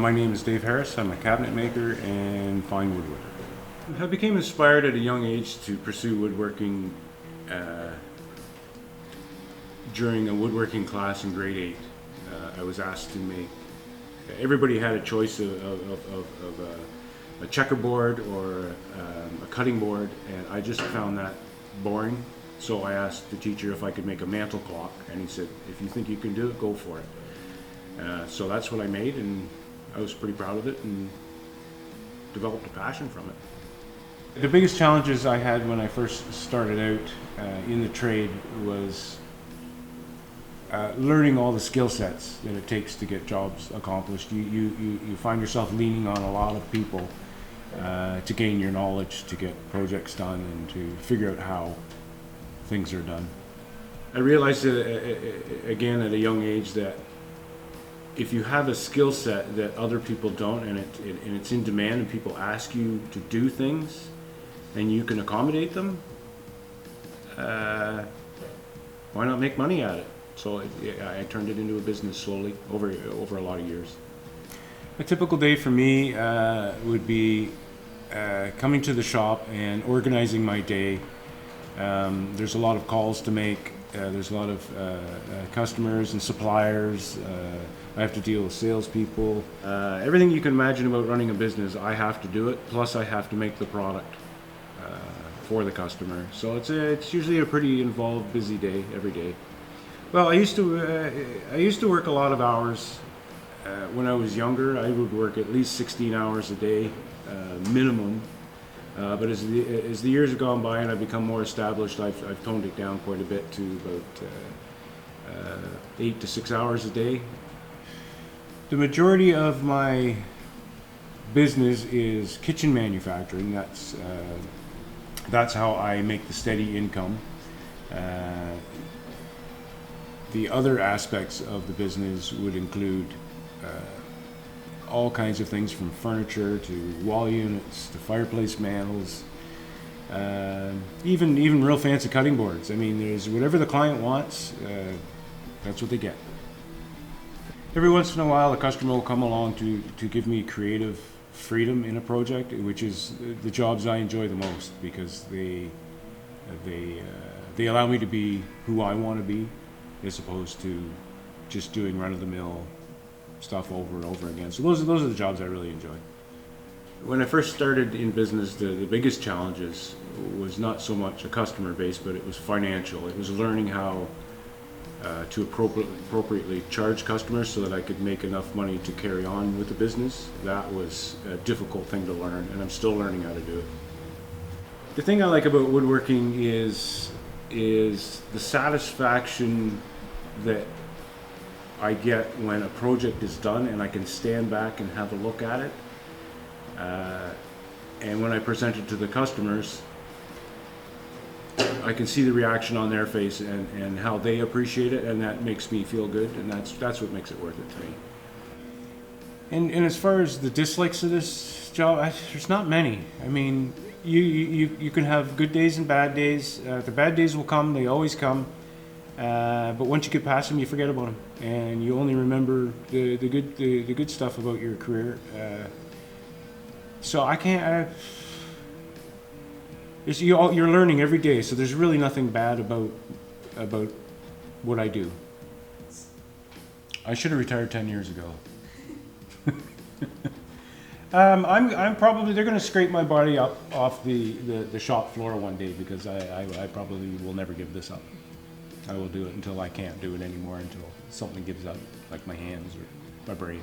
My name is Dave Harris. I'm a cabinet maker and fine woodworker. I became inspired at a young age to pursue woodworking during a woodworking class in grade 8. I was asked to make, everybody had a choice of a checkerboard or a cutting board, and I just found that boring. So I asked the teacher if I could make a mantle clock, and he said, if you think you can do it, go for it. So that's what I made, and I was pretty proud of it and developed a passion from it. The biggest challenges I had when I first started out in the trade was learning all the skill sets that it takes to get jobs accomplished. You find yourself leaning on a lot of people to gain your knowledge, to get projects done, and to figure out how things are done. I realized again at a young age that if you have a skill set that other people don't, and it's in demand, and people ask you to do things, and you can accommodate them, why not make money at it? So I turned it into a business slowly over a lot of years. A typical day for me would be coming to the shop and organizing my day. There's a lot of calls to make. There's a lot of customers and suppliers. I have to deal with salespeople. Everything you can imagine about running a business, I have to do it. Plus, I have to make the product for the customer. So it's usually a pretty involved, busy day every day. Well, I used to work a lot of hours. When I was younger, I would work at least 16 hours a day, minimum. But as the years have gone by and I've become more established, I've toned it down quite a bit to about 8 to 6 hours a day. The majority of my business is kitchen manufacturing. That's how I make the steady income. The other aspects of the business would include all kinds of things, from furniture to wall units to fireplace mantles, even real fancy cutting boards. I mean, there's whatever the client wants, that's what they get. Every once in a while, a customer will come along to give me creative freedom in a project, which is the jobs I enjoy the most, because they allow me to be who I want to be, as opposed to just doing run-of-the-mill stuff over and over again. So those are the jobs I really enjoy. When I first started in business, the biggest challenges was not so much a customer base, but it was financial. It was learning how to appropriately charge customers so that I could make enough money to carry on with the business. That was a difficult thing to learn, and I'm still learning how to do it. The thing I like about woodworking is the satisfaction that I get when a project is done and I can stand back and have a look at it. And when I present it to the customers, I can see the reaction on their face and how they appreciate it, and that makes me feel good, and that's what makes it worth it to me. And as far as the dislikes of this job, there's not many. I mean, you can have good days and bad days. The bad days will come; they always come. But once you get past them, you forget about them, and you only remember the good stuff about your career. So I can't. You're learning every day, so there's really nothing bad about what I do. I should have retired 10 years ago. I'm probably, they're going to scrape my body up off the shop floor one day, because I probably will never give this up. I will do it until I can't do it anymore, until something gives up, like my hands or my brain.